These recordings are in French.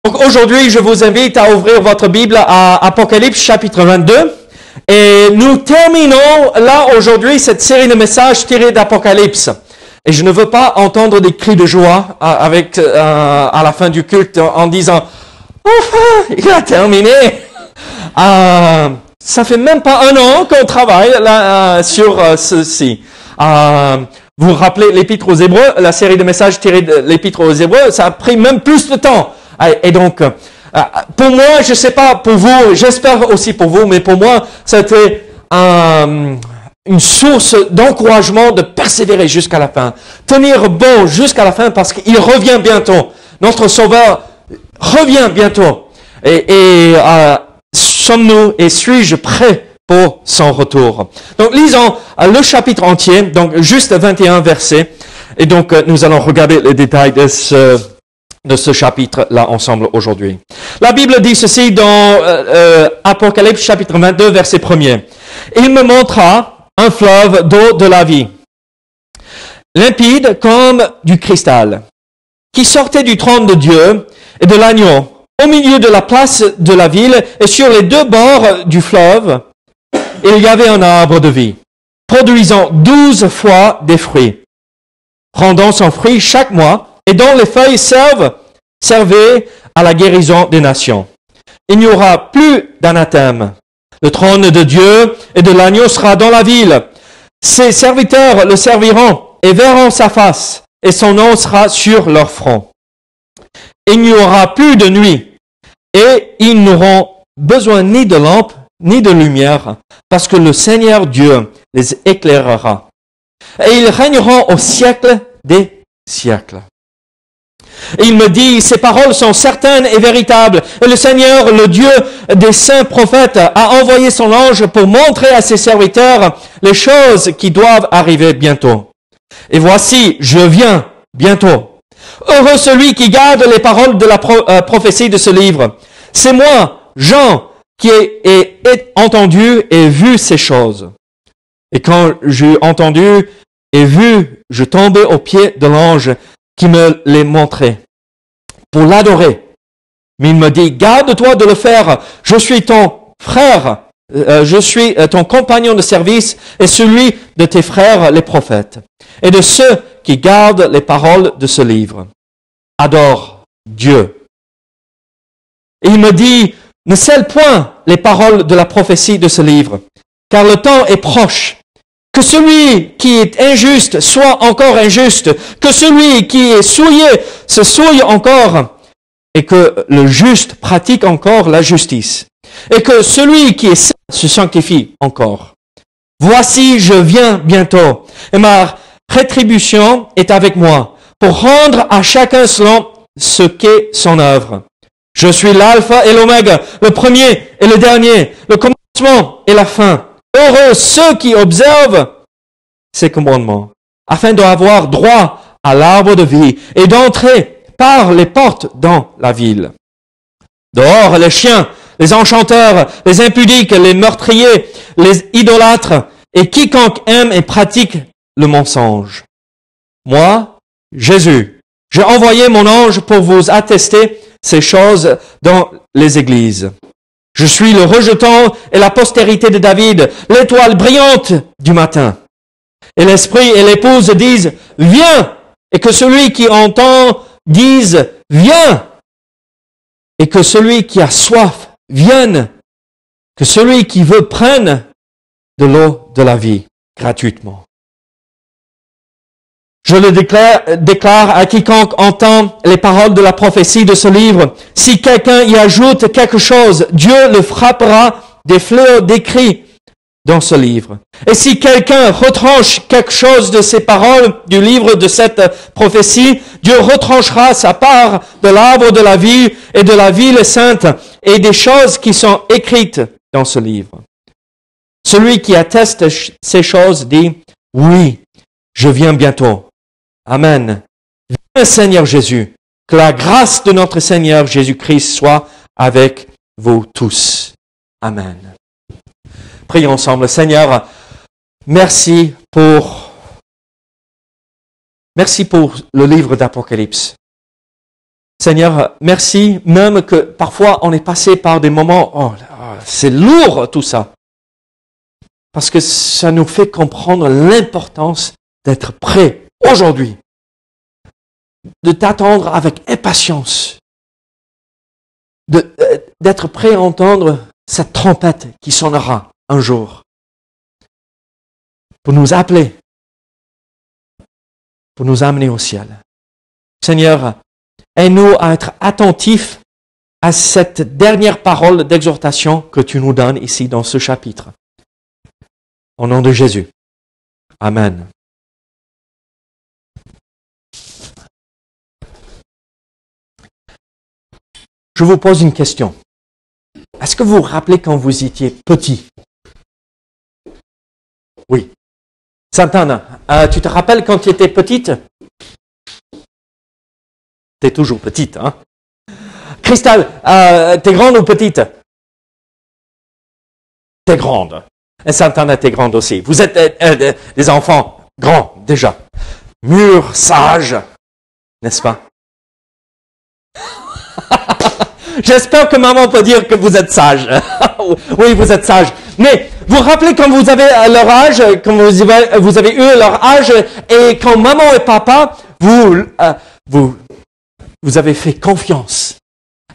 Donc aujourd'hui, je vous invite à ouvrir votre Bible à Apocalypse chapitre 22. Et nous terminons là aujourd'hui cette série de messages tirés d'Apocalypse. Et je ne veux pas entendre des cris de joie à la fin du culte en disant « Enfin, il a terminé !» Ça fait même pas un an qu'on travaille là, sur ceci. Vous vous rappelez l'Épître aux Hébreux, la série de messages tirés de l'Épître aux Hébreux, ça a pris même plus de temps. Et donc, pour moi, je sais pas pour vous, j'espère aussi pour vous, mais pour moi, c'était une source d'encouragement de persévérer jusqu'à la fin. Tenir bon jusqu'à la fin parce qu'il revient bientôt. Notre Sauveur revient bientôt. Et sommes-nous et suis-je prêt pour son retour? Donc, lisons le chapitre entier, donc juste 21 versets. Et donc, nous allons regarder les détails de ce chapitre-là ensemble aujourd'hui. La Bible dit ceci dans Apocalypse chapitre 22, verset 1er. Il me montra un fleuve d'eau de la vie, limpide comme du cristal, qui sortait du trône de Dieu et de l'agneau, au milieu de la place de la ville et sur les deux bords du fleuve, il y avait un arbre de vie, produisant 12 fois des fruits, rendant son fruit chaque mois, et dont les feuilles servaient à la guérison des nations. Il n'y aura plus d'anathème. Le trône de Dieu et de l'agneau sera dans la ville. Ses serviteurs le serviront et verront sa face, et son nom sera sur leur front. Il n'y aura plus de nuit, et ils n'auront besoin ni de lampe, ni de lumière, parce que le Seigneur Dieu les éclairera. Et ils régneront au siècle des siècles. Et il me dit, ces paroles sont certaines et véritables. Et le Seigneur, le Dieu des saints prophètes, a envoyé son ange pour montrer à ses serviteurs les choses qui doivent arriver bientôt. Et voici, je viens bientôt. Heureux celui qui garde les paroles de la prophétie de ce livre. C'est moi, Jean, qui ai entendu et vu ces choses. Et quand j'ai entendu et vu, je tombais aux pieds de l'ange qui me les montrait pour l'adorer. Mais il me dit, garde-toi de le faire. Je suis ton frère, je suis ton compagnon de service et celui de tes frères les prophètes et de ceux qui gardent les paroles de ce livre. Adore Dieu. Et il me dit, ne scelle point les paroles de la prophétie de ce livre, car le temps est proche. Que celui qui est injuste soit encore injuste, que celui qui est souillé se souille encore, et que le juste pratique encore la justice, et que celui qui est saint se sanctifie encore. Voici, je viens bientôt, et ma rétribution est avec moi, pour rendre à chacun selon ce qu'est son œuvre. Je suis l'alpha et l'oméga, le premier et le dernier, le commencement et la fin. Heureux ceux qui observent ces commandements, afin d'avoir droit à l'arbre de vie et d'entrer par les portes dans la ville. Dehors, les chiens, les enchanteurs, les impudiques, les meurtriers, les idolâtres et quiconque aime et pratique le mensonge. Moi, Jésus, j'ai envoyé mon ange pour vous attester ces choses dans les églises. Je suis le rejeton et la postérité de David, l'étoile brillante du matin. Et l'esprit et l'épouse disent, viens, et que celui qui entend dise, viens, et que celui qui a soif vienne, que celui qui veut prenne de l'eau de la vie gratuitement. Je le déclare à quiconque entend les paroles de la prophétie de ce livre. Si quelqu'un y ajoute quelque chose, Dieu le frappera des fléaux décrits dans ce livre. Et si quelqu'un retranche quelque chose de ces paroles du livre de cette prophétie, Dieu retranchera sa part de l'arbre de la vie et de la ville sainte et des choses qui sont écrites dans ce livre. Celui qui atteste ces choses dit, oui, je viens bientôt. Amen. Viens Seigneur Jésus, que la grâce de notre Seigneur Jésus-Christ soit avec vous tous. Amen. Prions ensemble. Seigneur, merci pour le livre d'Apocalypse. Seigneur, merci, même que parfois on est passé par des moments, oh, c'est lourd tout ça. Parce que ça nous fait comprendre l'importance d'être prêt aujourd'hui, de t'attendre avec impatience, d'être prêt à entendre cette trompette qui sonnera un jour pour nous appeler, pour nous amener au ciel. Seigneur, aide-nous à être attentifs à cette dernière parole d'exhortation que tu nous donnes ici dans ce chapitre. Au nom de Jésus. Amen. Je vous pose une question. Est-ce que vous vous rappelez quand vous étiez petit? Oui. Santana, tu te rappelles quand tu étais petite? Tu es toujours petite, hein? Cristal, t'es grande ou petite? T'es grande. Et Santana, t'es grande aussi. Vous êtes des enfants grands, déjà. Mûrs, sages, n'est-ce pas? J'espère que maman peut dire que vous êtes sage. Oui, vous êtes sage. Mais vous vous rappelez quand vous avez leur âge, quand vous avez eu leur âge, et quand maman et papa, vous avez fait confiance.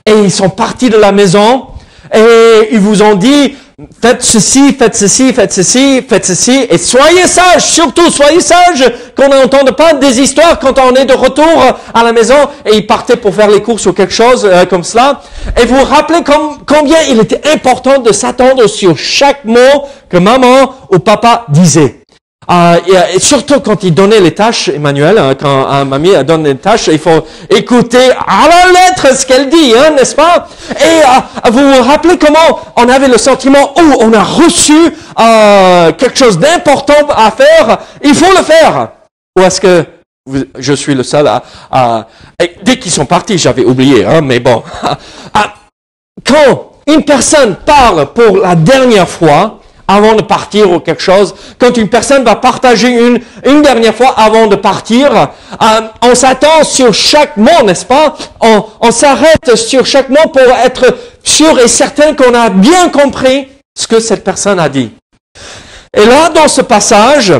Et ils sont partis de la maison, et ils vous ont dit, faites ceci, faites ceci, faites ceci, faites ceci, et soyez sages, surtout soyez sages, qu'on n'entende pas des histoires quand on est de retour à la maison, et ils partaient pour faire les courses ou quelque chose comme cela. Et vous vous rappelez combien il était important de s'attendre sur chaque mot que maman ou papa disait. Et surtout quand il donnait les tâches, Emmanuel, quand mamie donne les tâches, il faut écouter à la lettre ce qu'elle dit, hein, n'est-ce pas? Et vous vous rappelez comment on avait le sentiment, oh, on a reçu quelque chose d'important à faire, il faut le faire. Ou est-ce que je suis le seul dès qu'ils sont partis, j'avais oublié, hein, mais bon. Quand une personne parle pour la dernière fois, avant de partir ou quelque chose, quand une personne va partager une dernière fois avant de partir, on s'attend sur chaque mot, n'est-ce pas? On s'arrête sur chaque mot pour être sûr et certain qu'on a bien compris ce que cette personne a dit. Et là, dans ce passage,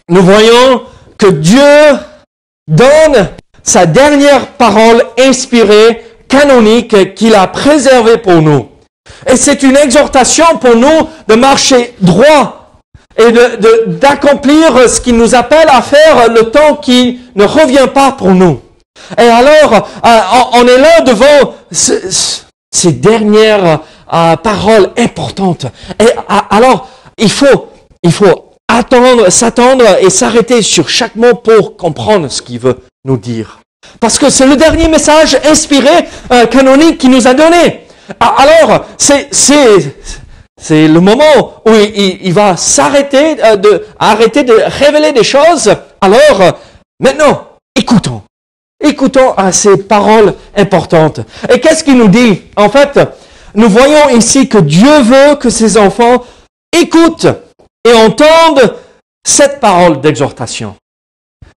nous voyons que Dieu donne sa dernière parole inspirée, canonique, qu'il a préservée pour nous. Et c'est une exhortation pour nous de marcher droit et d'accomplir ce qu'il nous appelle à faire le temps qui ne revient pas pour nous. Et alors, on est là devant ces dernières paroles importantes. Et alors, il faut attendre, s'attendre et s'arrêter sur chaque mot pour comprendre ce qu'il veut nous dire. Parce que c'est le dernier message inspiré, canonique qu'il nous a donné. Alors, c'est le moment où il va arrêter de révéler des choses. Alors, maintenant, écoutons à ces paroles importantes. Et qu'est-ce qu'il nous dit? En fait, nous voyons ici que Dieu veut que ses enfants écoutent et entendent cette parole d'exhortation.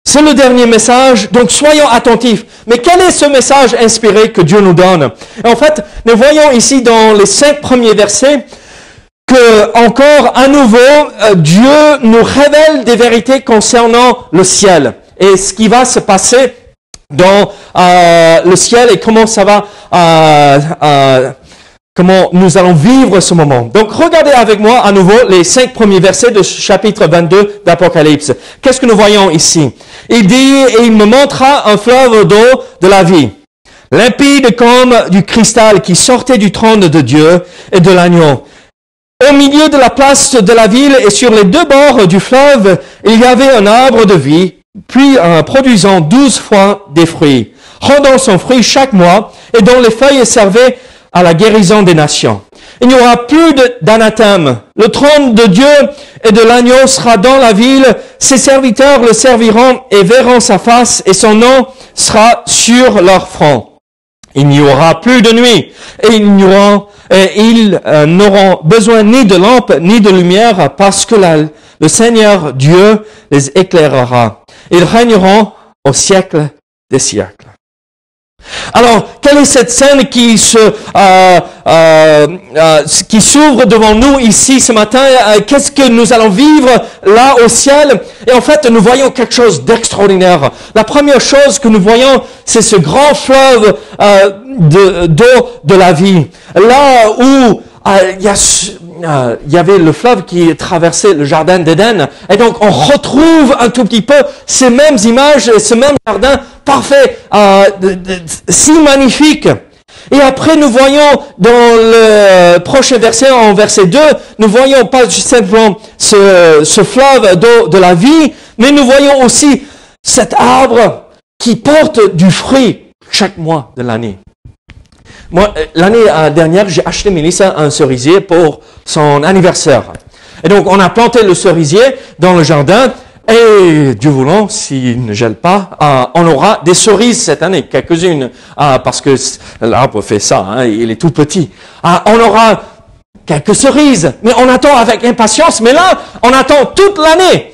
C'est le dernier message, donc soyons attentifs. Mais quel est ce message inspiré que Dieu nous donne? En fait, nous voyons ici dans les 5 premiers versets que, encore à nouveau, Dieu nous révèle des vérités concernant le ciel et ce qui va se passer dans le ciel et comment ça va, comment nous allons vivre ce moment. Donc, regardez avec moi à nouveau les 5 premiers versets de chapitre 22 d'Apocalypse. Qu'est-ce que nous voyons ici? Il dit, et il me montra un fleuve d'eau de la vie, limpide comme du cristal qui sortait du trône de Dieu et de l'agneau. Au milieu de la place de la ville et sur les 2 bords du fleuve, il y avait un arbre de vie, puis produisant 12 fois des fruits, rendant son fruit chaque mois et dont les feuilles servaient à la guérison des nations. Il n'y aura plus d'anathème. Le trône de Dieu et de l'agneau sera dans la ville. Ses serviteurs le serviront et verront sa face et son nom sera sur leur front. Il n'y aura plus de nuit et ils n'auront besoin ni de lampe ni de lumière parce que le Seigneur Dieu les éclairera. Ils régneront au siècle des siècles. Alors, quelle est cette scène qui s'ouvre devant nous ici ce matin? Qu'est-ce que nous allons vivre là au ciel? Et en fait, nous voyons quelque chose d'extraordinaire. La première chose que nous voyons, c'est ce grand fleuve d'eau de la vie. Là où il y avait le fleuve qui traversait le jardin d'Éden. Et donc, on retrouve un tout petit peu ces mêmes images, ce même jardin parfait, si magnifique. Et après, nous voyons dans le prochain verset, en verset 2, nous voyons pas simplement ce fleuve d'eau de la vie, mais nous voyons aussi cet arbre qui porte du fruit chaque mois de l'année. Moi, l'année dernière, j'ai acheté Mélissa un cerisier pour son anniversaire. Et donc, on a planté le cerisier dans le jardin. Et Dieu voulant, s'il ne gèle pas, on aura des cerises cette année, quelques-unes, parce que l'arbre fait ça, hein, il est tout petit. On aura quelques cerises, mais on attend avec impatience. Mais là, on attend toute l'année.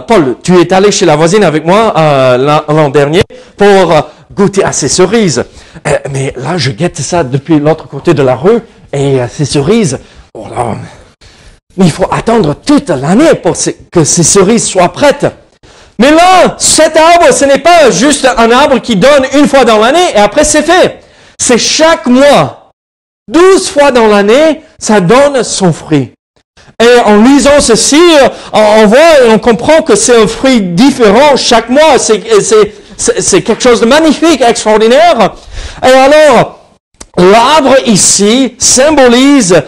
Paul, tu es allé chez la voisine avec moi l'an dernier pour goûter à ces cerises. Mais là, je guette ça depuis l'autre côté de la rue, et ces cerises, oh là, mais il faut attendre toute l'année pour que ces cerises soient prêtes. Mais là, cet arbre, ce n'est pas juste un arbre qui donne une fois dans l'année et après c'est fait. C'est chaque mois. 12 fois dans l'année, ça donne son fruit. Et en lisant ceci, on voit et on comprend que c'est un fruit différent chaque mois. C'est quelque chose de magnifique, extraordinaire. Et alors, l'arbre ici symbolise,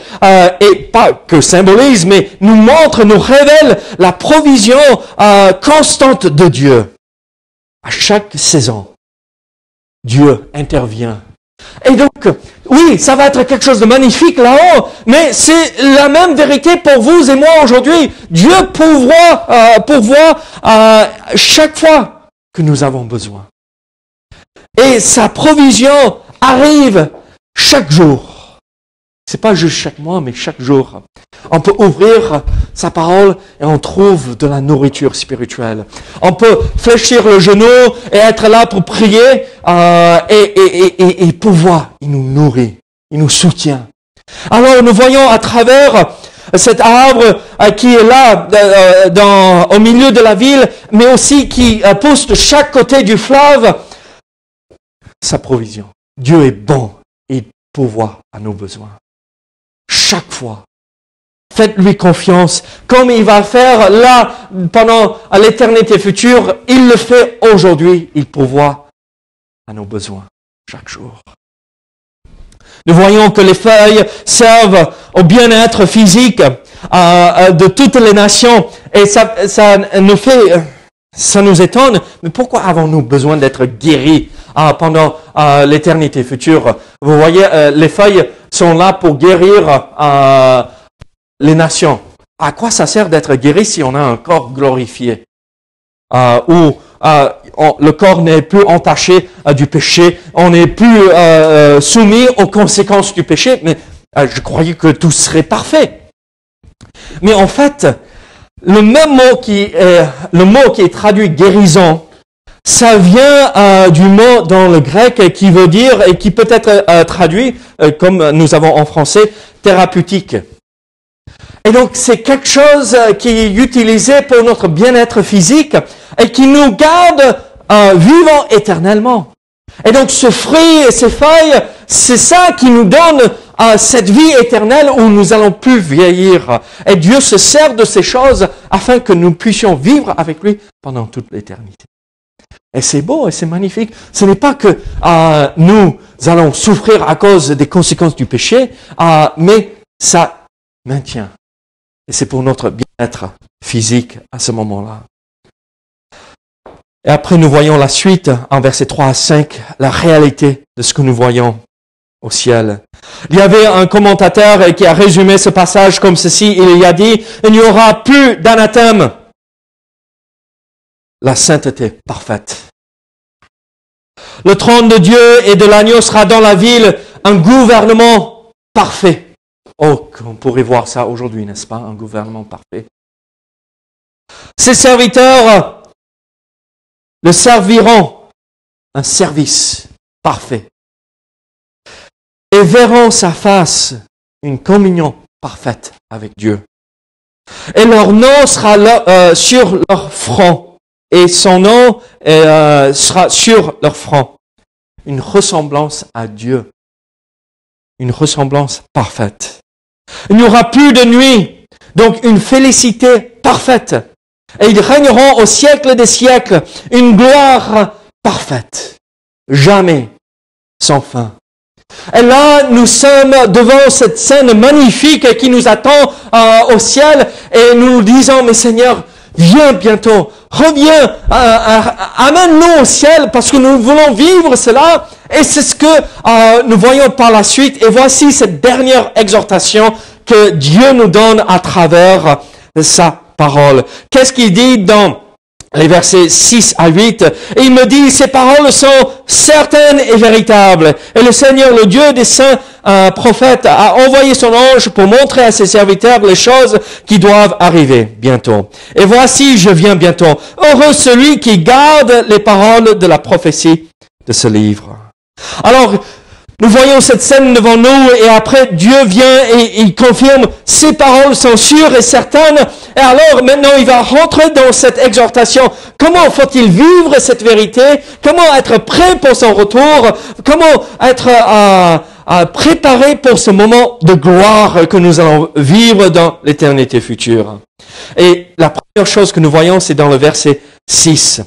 et pas que symbolise, mais nous montre, nous révèle la provision constante de Dieu. À chaque saison, Dieu intervient. Et donc, oui, ça va être quelque chose de magnifique là-haut, mais c'est la même vérité pour vous et moi aujourd'hui. Dieu pourvoit chaque fois que nous avons besoin. Et sa provision arrive chaque jour. C'est pas juste chaque mois, mais chaque jour. On peut ouvrir sa parole et on trouve de la nourriture spirituelle. On peut fléchir le genou et être là pour prier et pouvoir. Il nous nourrit, il nous soutient. Alors nous voyons à travers cet arbre qui est là au milieu de la ville, mais aussi qui pousse de chaque côté du fleuve, sa provision. Dieu est bon. Il pourvoit à nos besoins. Chaque fois. Faites-lui confiance. Comme il va faire là, pendant l'éternité future, il le fait aujourd'hui. Il pourvoit à nos besoins. Chaque jour. Nous voyons que les feuilles servent au bien-être physique de toutes les nations. Et ça nous étonne. Mais pourquoi avons-nous besoin d'être guéris pendant l'éternité future? Vous voyez, les feuilles sont là pour guérir les nations. À quoi ça sert d'être guéri si on a un corps glorifié? Où le corps n'est plus entaché du péché, on n'est plus soumis aux conséquences du péché, mais je croyais que tout serait parfait. Mais en fait, le mot qui est traduit guérison, ça vient du mot dans le grec qui veut dire, et qui peut être traduit, comme nous avons en français, thérapeutique. Et donc, c'est quelque chose qui est utilisé pour notre bien-être physique et qui nous garde vivants éternellement. Et donc, ce fruit et ces feuilles, c'est ça qui nous donne cette vie éternelle où nous allons plus vieillir. Et Dieu se sert de ces choses afin que nous puissions vivre avec lui pendant toute l'éternité. Et c'est beau et c'est magnifique. Ce n'est pas que nous allons souffrir à cause des conséquences du péché, mais ça maintient. Et c'est pour notre bien-être physique à ce moment-là. Et après, nous voyons la suite, en versets 3 à 5, la réalité de ce que nous voyons au ciel. Il y avait un commentateur qui a résumé ce passage comme ceci. Il y a dit, il n'y aura plus d'anathème. La sainteté parfaite. Le trône de Dieu et de l'agneau sera dans la ville, un gouvernement parfait. Oh, on pourrait voir ça aujourd'hui, n'est-ce pas? Un gouvernement parfait. Ses serviteurs le serviront un service parfait. Et verront sa face, une communion parfaite avec Dieu. Et leur nom sera sur leur front, et son nom sera sur leur front. Une ressemblance à Dieu, une ressemblance parfaite. Il n'y aura plus de nuit, donc une félicité parfaite. Et ils régneront au siècle des siècles, une gloire parfaite, jamais sans fin. Et là, nous sommes devant cette scène magnifique qui nous attend au ciel, et nous nous disons, mais Seigneur, viens bientôt, reviens, amène-nous au ciel, parce que nous voulons vivre cela, et c'est ce que nous voyons par la suite. Et voici cette dernière exhortation que Dieu nous donne à travers sa parole. Qu'est-ce qu'il dit dans les versets 6 à 8? Et il me dit, ces paroles sont certaines et véritables. Et le Seigneur, le Dieu des saints prophètes, a envoyé son ange pour montrer à ses serviteurs les choses qui doivent arriver bientôt. Et voici, je viens bientôt. Heureux celui qui garde les paroles de la prophétie de ce livre. Alors, nous voyons cette scène devant nous, et après Dieu vient et il confirme, ces paroles sont sûres et certaines. Et alors maintenant il va rentrer dans cette exhortation. Comment faut-il vivre cette vérité? Comment être prêt pour son retour? Comment être préparé pour ce moment de gloire que nous allons vivre dans l'éternité future? Et la première chose que nous voyons, c'est dans le verset 6.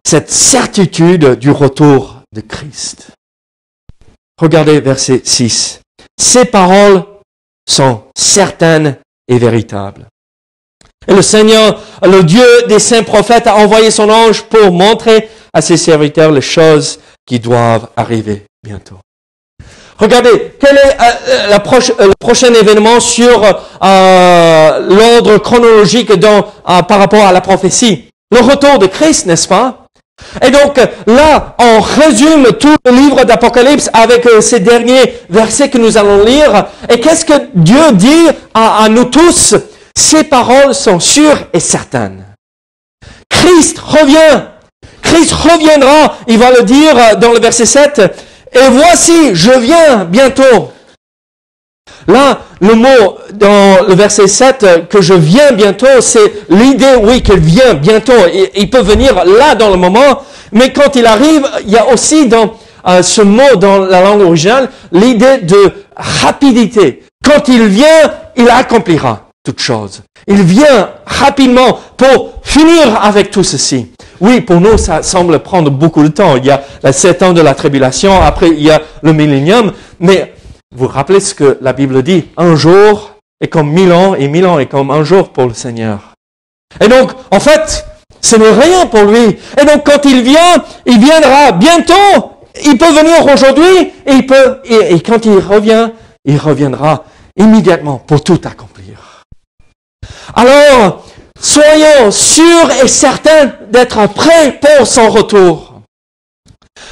Cette certitude du retour de Christ. Regardez verset 6. Ces paroles sont certaines et véritables. Et le Seigneur, le Dieu des saints prophètes, a envoyé son ange pour montrer à ses serviteurs les choses qui doivent arriver bientôt. Regardez, quel est le prochain événement sur l'ordre chronologique par rapport à la prophétie? Le retour de Christ, n'est-ce pas? Et donc là, on résume tout le livre d'Apocalypse avec ces derniers versets que nous allons lire. Et qu'est-ce que Dieu dit à nous tous? Ces paroles sont sûres et certaines. Christ revient. Christ reviendra. Il va le dire dans le verset 7. Et voici, je viens bientôt. Là, le mot dans le verset 7, que je viens bientôt, c'est l'idée, oui, qu'il vient bientôt. Il peut venir là dans le moment, mais quand il arrive, il y a aussi dans ce mot, dans la langue originale, l'idée de rapidité. Quand il vient, il accomplira toute chose. Il vient rapidement pour finir avec tout ceci. Oui, pour nous, ça semble prendre beaucoup de temps. Il y a les 7 ans de la tribulation, après il y a le millénium, mais vous vous rappelez ce que la Bible dit? Un jour est comme 1000 ans, et 1000 ans est comme un jour pour le Seigneur. Et donc, en fait, ce n'est rien pour lui. Et donc, quand il vient, il viendra bientôt. Il peut venir aujourd'hui, et quand il revient, il reviendra immédiatement pour tout accomplir. Alors, soyons sûrs et certains d'être prêts pour son retour.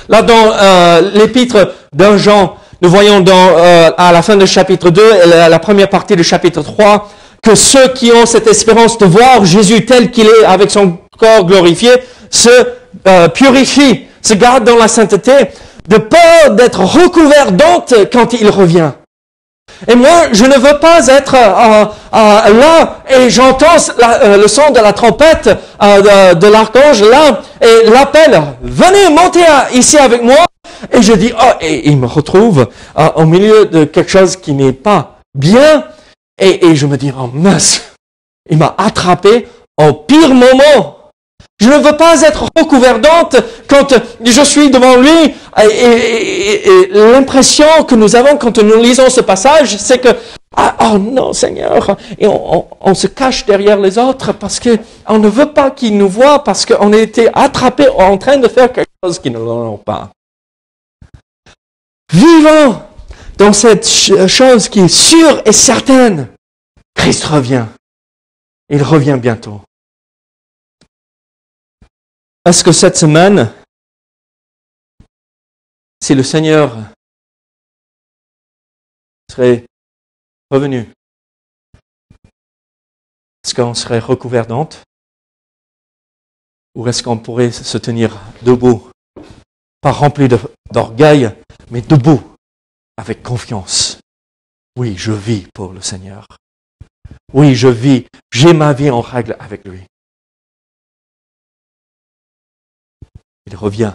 Là, dans l'épître d'un Jean, nous voyons à la fin du chapitre 2 et la première partie du chapitre 3 que ceux qui ont cette espérance de voir Jésus tel qu'il est avec son corps glorifié se purifient, se gardent dans la sainteté, de peur d'être recouverts d'honte quand il revient. Et moi, je ne veux pas être là et j'entends le son de la trompette de l'archange là et l'appel, venez monter ici avec moi. Et je dis, et il me retrouve au milieu de quelque chose qui n'est pas bien. Et je me dis, oh mince, il m'a attrapé au pire moment. Je ne veux pas être recouvert d'honte quand je suis devant lui. Et l'impression que nous avons quand nous lisons ce passage, c'est que, oh non Seigneur, et on se cache derrière les autres parce qu'on ne veut pas qu'ils nous voient, parce qu'on a été attrapés en train de faire quelque chose qu'ils ne l'ont pas. Vivons dans cette chose qui est sûre et certaine. Christ revient. Il revient bientôt. Est-ce que cette semaine, si le Seigneur serait revenu, est-ce qu'on serait recouvert d'honte? Ou est-ce qu'on pourrait se tenir debout pas rempli d'orgueil, mais debout, avec confiance. Oui, je vis pour le Seigneur. Oui, je vis, j'ai ma vie en règle avec lui. Il revient.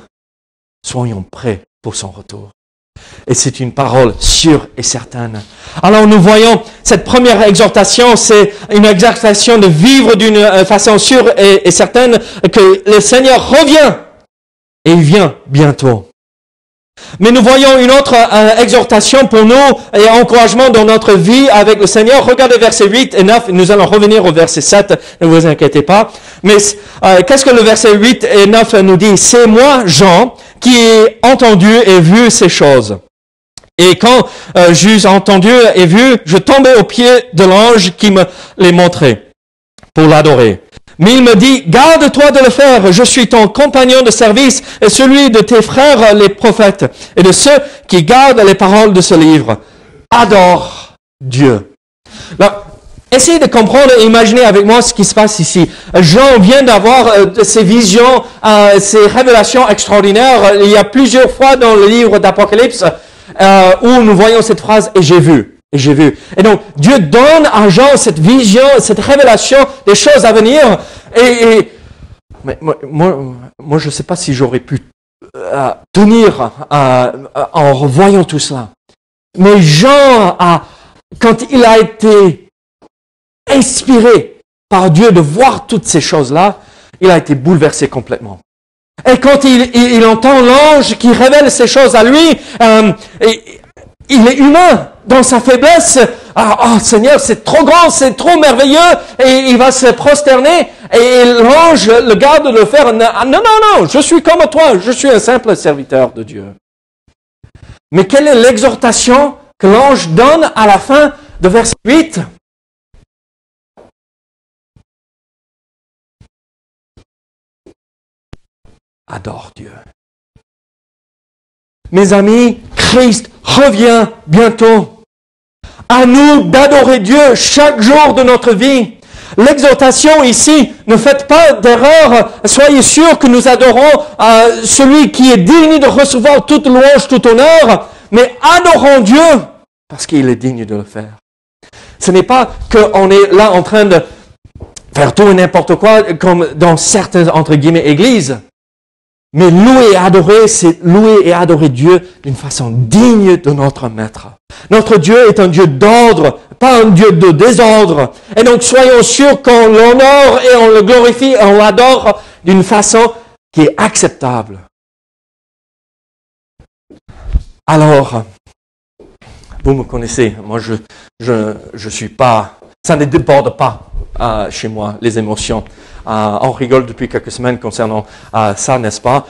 Soyons prêts pour son retour. Et c'est une parole sûre et certaine. Alors nous voyons, cette première exhortation, c'est une exhortation de vivre d'une façon sûre et certaine que le Seigneur revient. Et il vient bientôt. Mais nous voyons une autre exhortation pour nous et encouragement dans notre vie avec le Seigneur. Regardez versets 8 et 9. Nous allons revenir au verset 7. Ne vous inquiétez pas. Mais qu'est-ce que le verset 8 et 9 nous dit? C'est moi, Jean, qui ai entendu et vu ces choses. Et quand j'eus entendu et vu, je tombais aux pieds de l'ange qui me les montrait pour l'adorer. Mais il me dit, garde-toi de le faire, je suis ton compagnon de service et celui de tes frères les prophètes et de ceux qui gardent les paroles de ce livre. Adore Dieu. Alors, essayez de comprendre et imaginer avec moi ce qui se passe ici. Jean vient d'avoir ces visions, ces révélations extraordinaires. Il y a plusieurs fois dans le livre d'Apocalypse où nous voyons cette phrase « et j'ai vu ». Et j'ai vu. Et donc, Dieu donne à Jean cette vision, cette révélation des choses à venir. Mais moi, je ne sais pas si j'aurais pu tenir en revoyant tout cela. Mais Jean, quand il a été inspiré par Dieu de voir toutes ces choses-là, il a été bouleversé complètement. Et quand il entend l'ange qui révèle ces choses à lui, il est humain. Dans sa faiblesse, oh Seigneur, c'est trop grand, c'est trop merveilleux, et il va se prosterner, et l'ange le garde de le faire. Non, je suis comme toi, je suis un simple serviteur de Dieu. Mais quelle est l'exhortation que l'ange donne à la fin de verset 8? Adore Dieu. Mes amis, Christ revient bientôt. À nous d'adorer Dieu chaque jour de notre vie. L'exhortation ici, ne faites pas d'erreur. Soyez sûrs que nous adorons celui qui est digne de recevoir toute louange, tout honneur. Mais adorons Dieu parce qu'il est digne de le faire. Ce n'est pas qu'on est là en train de faire tout et n'importe quoi comme dans certaines, entre guillemets, églises. Mais louer et adorer, c'est louer et adorer Dieu d'une façon digne de notre Maître. Notre Dieu est un Dieu d'ordre, pas un Dieu de désordre. Et donc, soyons sûrs qu'on l'honore et on le glorifie et on l'adore d'une façon qui est acceptable. Alors, vous me connaissez, moi je suis pas, ça ne déborde pas chez moi, les émotions. On rigole depuis quelques semaines concernant ça, n'est-ce pas?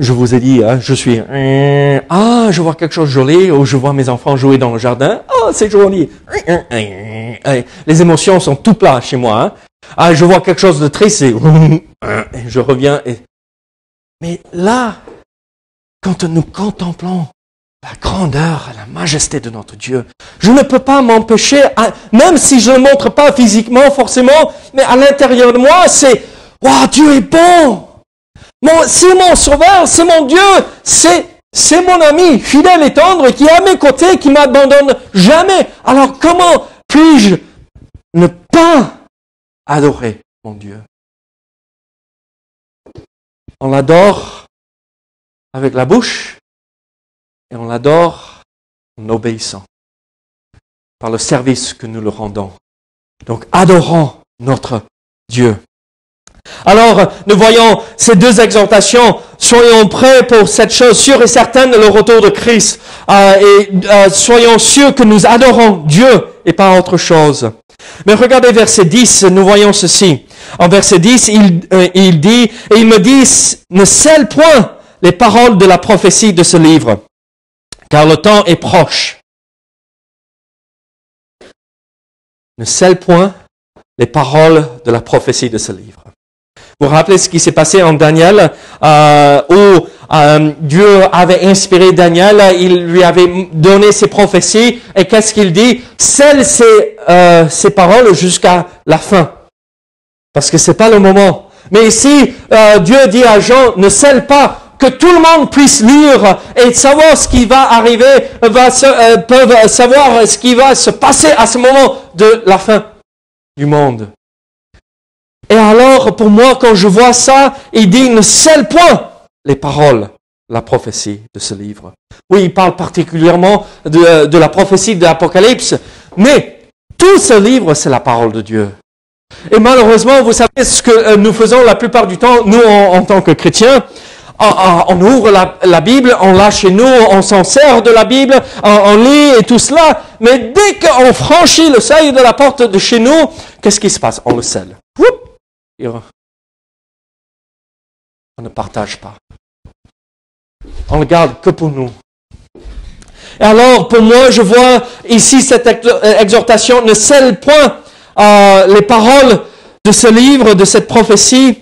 Je vous ai dit, je suis, je vois quelque chose de joli, ou je vois mes enfants jouer dans le jardin, c'est joli. Les émotions sont tout plats chez moi. Je vois quelque chose de triste, et je reviens. Mais là, quand nous contemplons la grandeur, la majesté de notre Dieu, je ne peux pas m'empêcher, même si je ne le montre pas physiquement forcément, mais à l'intérieur de moi, c'est « Waouh, Dieu est bon! C'est mon sauveur, c'est mon Dieu, c'est mon ami, fidèle et tendre, qui est à mes côtés, qui ne m'abandonne jamais. Alors comment puis-je ne pas adorer mon Dieu? » On l'adore avec la bouche, et on l'adore en obéissant, par le service que nous le rendons. Donc, adorons notre Dieu. Alors, nous voyons ces deux exhortations. Soyons prêts pour cette chose sûre et certaine, le retour de Christ. Soyons sûrs que nous adorons Dieu et pas autre chose. Mais regardez verset 10, nous voyons ceci. En verset 10, il dit, et il me dit, ne scelle point les paroles de la prophétie de ce livre, car le temps est proche. Ne scelle point les paroles de la prophétie de ce livre. Vous vous rappelez ce qui s'est passé en Daniel, où Dieu avait inspiré Daniel, il lui avait donné ses prophéties, et qu'est-ce qu'il dit? Scelle ces paroles jusqu'à la fin, parce que c'est pas le moment. Mais ici, Dieu dit à Jean, ne scelle pas que tout le monde puisse lire et savoir ce qui va arriver, peuvent savoir ce qui va se passer à ce moment de la fin du monde. Et alors, pour moi, quand je vois ça, il dit ne scelle point les paroles, la prophétie de ce livre. Oui, il parle particulièrement de la prophétie de l'Apocalypse, mais tout ce livre, c'est la parole de Dieu. Et malheureusement, vous savez ce que nous faisons la plupart du temps, nous en tant que chrétiens, on ouvre la Bible, on l'a chez nous, on s'en sert de la Bible, on lit et tout cela, mais dès qu'on franchit le seuil de la porte de chez nous, qu'est-ce qui se passe? On le scelle. On ne partage pas. On ne garde que pour nous. Et alors, pour moi, je vois ici cette exhortation, ne scelle point les paroles de ce livre, de cette prophétie.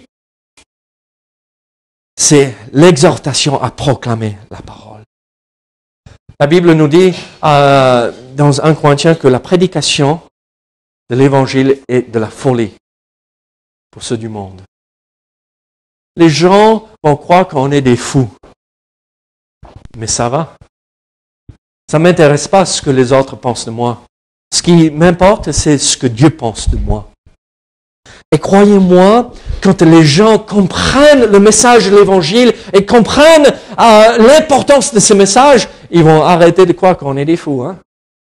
C'est l'exhortation à proclamer la parole. La Bible nous dit dans 1 Corinthiens que la prédication de l'évangile est de la folie pour ceux du monde. Les gens vont croire qu'on est des fous. Mais ça va. Ça ne m'intéresse pas ce que les autres pensent de moi. Ce qui m'importe, c'est ce que Dieu pense de moi. Et croyez-moi, quand les gens comprennent le message de l'Évangile et comprennent l'importance de ce message, ils vont arrêter de croire qu'on est des fous. Hein?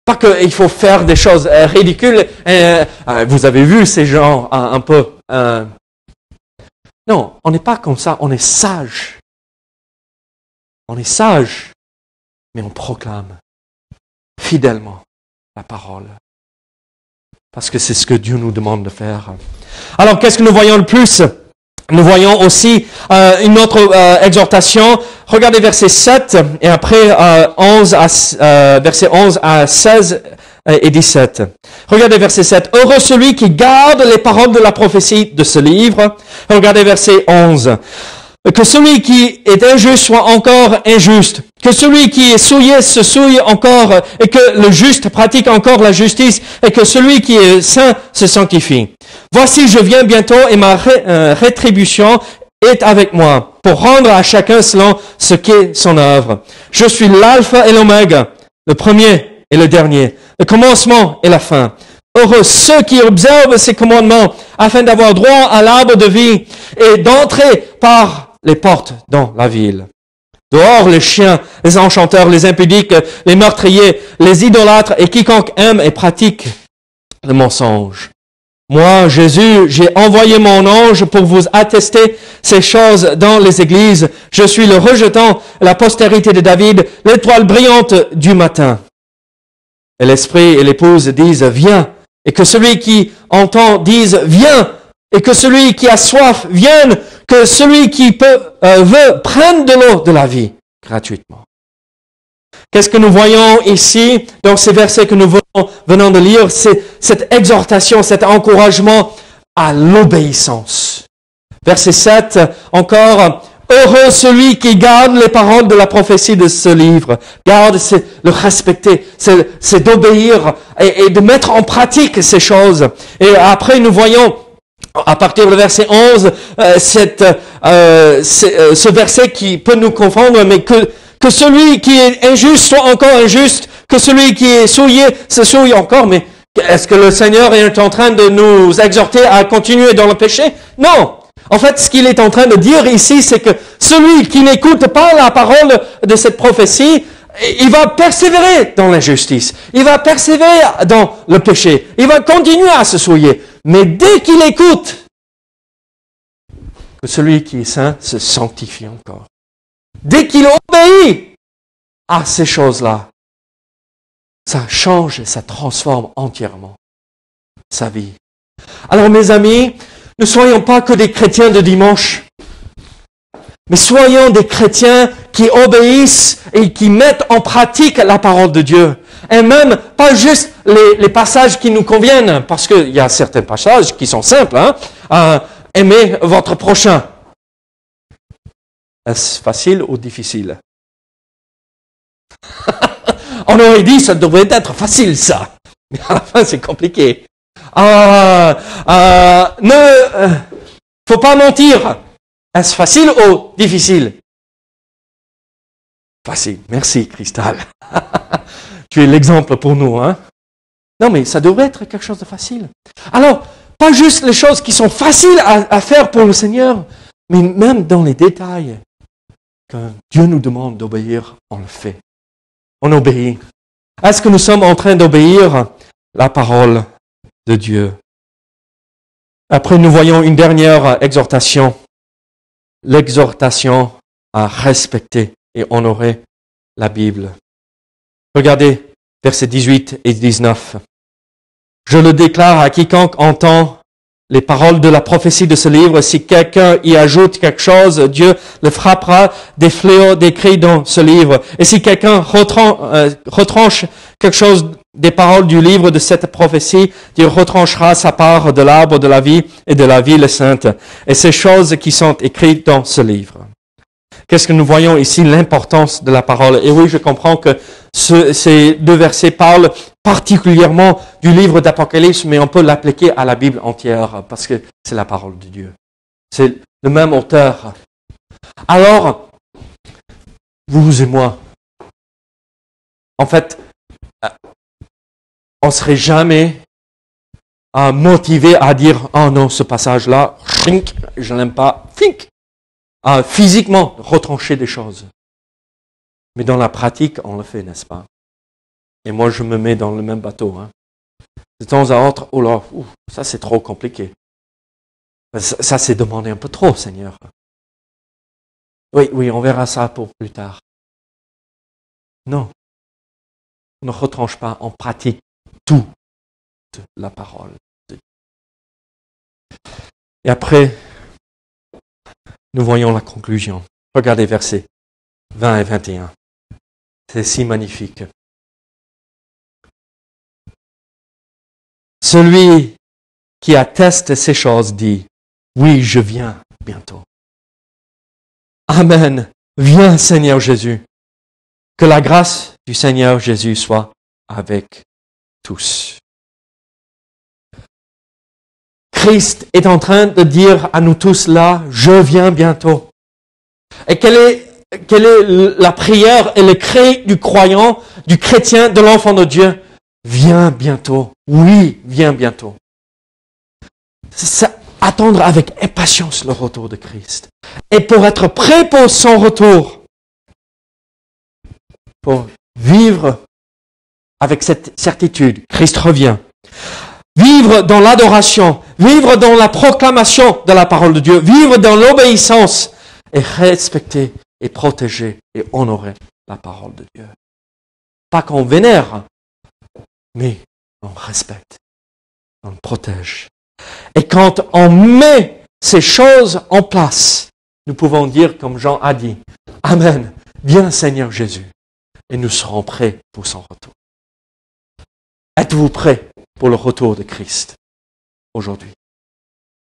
Pas qu'il faut faire des choses ridicules. Vous avez vu ces gens un peu... Non, on n'est pas comme ça, on est sage. On est sage, mais on proclame fidèlement la parole. Parce que c'est ce que Dieu nous demande de faire. Alors, qu'est-ce que nous voyons le plus? Nous voyons aussi une autre exhortation. Regardez verset 7 et après verset 11 à 16 et 17. Regardez verset 7. Heureux celui qui garde les paroles de la prophétie de ce livre. Regardez verset 11. Que celui qui est injuste soit encore injuste. Que celui qui est souillé se souille encore. Et que le juste pratique encore la justice. Et que celui qui est saint se sanctifie. Voici, je viens bientôt et ma rétribution est avec moi pour rendre à chacun selon ce qu'est son œuvre. Je suis l'alpha et l'oméga, le premier et le dernier, le commencement et la fin. Heureux ceux qui observent ces commandements afin d'avoir droit à l'arbre de vie et d'entrer par les portes dans la ville. Dehors, les chiens, les enchanteurs, les impudiques, les meurtriers, les idolâtres et quiconque aime et pratique le mensonge. Moi, Jésus, j'ai envoyé mon ange pour vous attester ces choses dans les églises. Je suis le rejetant, la postérité de David, l'étoile brillante du matin. Et l'esprit et l'épouse disent, viens. Et que celui qui entend dise, viens. Et que celui qui a soif vienne. Que celui qui veut prenne de l'eau de la vie gratuitement. Qu'est-ce que nous voyons ici dans ces versets que nous venons de lire? C'est cette exhortation, cet encouragement à l'obéissance. Verset 7, encore, heureux celui qui garde les paroles de la prophétie de ce livre. Garde, c'est le respecter, c'est d'obéir et de mettre en pratique ces choses. Et après, nous voyons à partir du verset 11, ce verset qui peut nous confondre, mais que celui qui est injuste soit encore injuste, que celui qui est souillé se souille encore. Mais est-ce que le Seigneur est en train de nous exhorter à continuer dans le péché? Non. En fait, ce qu'il est en train de dire ici, c'est que celui qui n'écoute pas la parole de cette prophétie, il va persévérer dans l'injustice. Il va persévérer dans le péché. Il va continuer à se souiller. Mais dès qu'il écoute, que celui qui est saint se sanctifie encore. Dès qu'il obéit à ces choses-là, ça change et ça transforme entièrement sa vie. Alors mes amis, ne soyons pas que des chrétiens de dimanche, mais soyons des chrétiens qui obéissent et qui mettent en pratique la parole de Dieu. Et même, pas juste les passages qui nous conviennent, parce qu'il y a certains passages qui sont simples. Aimez votre prochain. Est-ce facile ou difficile? On aurait dit que ça devrait être facile, ça. Mais à la fin, c'est compliqué. Faut pas mentir. Est-ce facile ou difficile? Facile. Merci, Cristal. Tu es l'exemple pour nous, hein? Non, mais ça devrait être quelque chose de facile. Alors, pas juste les choses qui sont faciles à faire pour le Seigneur, mais même dans les détails que Dieu nous demande d'obéir, on le fait. On obéit. Est-ce que nous sommes en train d'obéir la parole de Dieu? Après, nous voyons une dernière exhortation. L'exhortation à respecter et honorer la Bible. Regardez versets 18 et 19. Je le déclare à quiconque entend les paroles de la prophétie de ce livre. Si quelqu'un y ajoute quelque chose, Dieu le frappera des fléaux décrits dans ce livre. Et si quelqu'un retranche quelque chose des paroles du livre de cette prophétie, Dieu retranchera sa part de l'arbre de la vie et de la ville sainte. Et ces choses qui sont écrites dans ce livre. Qu'est-ce que nous voyons ici? L'importance de la parole. Et oui, je comprends que ces deux versets parlent particulièrement du livre d'Apocalypse, mais on peut l'appliquer à la Bible entière parce que c'est la parole de Dieu. C'est le même auteur. Alors, vous et moi, en fait, on ne serait jamais motivé à dire « Oh non, ce passage-là, je n'aime pas, physiquement, retrancher des choses. » Mais dans la pratique, on le fait, n'est-ce pas? Et moi, je me mets dans le même bateau. Hein. De temps à autre, oh là, ça c'est trop compliqué. Ça c'est demander un peu trop, Seigneur. Oui, on verra ça pour plus tard. Non, on ne retranche pas, on pratique toute la parole de Dieu. Et après, nous voyons la conclusion. Regardez versets 20 et 21. C'est si magnifique. Celui qui atteste ces choses dit, oui, je viens bientôt. Amen. Viens, Seigneur Jésus. Que la grâce du Seigneur Jésus soit avec tous. Christ est en train de dire à nous tous là, je viens bientôt. Et quelle est la prière et le cri du croyant, du chrétien, de l'enfant de Dieu? Viens bientôt. Oui, viens bientôt. C'est attendre avec impatience le retour de Christ. Et pour être prêt pour son retour, pour vivre avec cette certitude, Christ revient. Vivre dans l'adoration, vivre dans la proclamation de la parole de Dieu, vivre dans l'obéissance et respecter et protéger et honorer la parole de Dieu. Pas qu'on vénère, mais on respecte, on protège. Et quand on met ces choses en place, nous pouvons dire, comme Jean a dit, Amen, viens Seigneur Jésus, et nous serons prêts pour son retour. Êtes-vous prêts pour le retour de Christ aujourd'hui?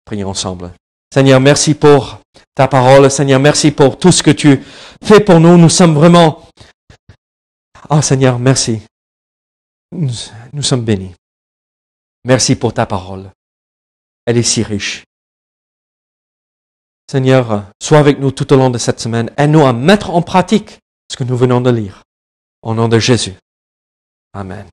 Prions ensemble. Seigneur, merci pour ta parole. Seigneur, merci pour tout ce que tu fais pour nous. Nous sommes vraiment... Seigneur, merci. Nous sommes bénis. Merci pour ta parole. Elle est si riche. Seigneur, sois avec nous tout au long de cette semaine. Aide-nous à mettre en pratique ce que nous venons de lire. Au nom de Jésus. Amen.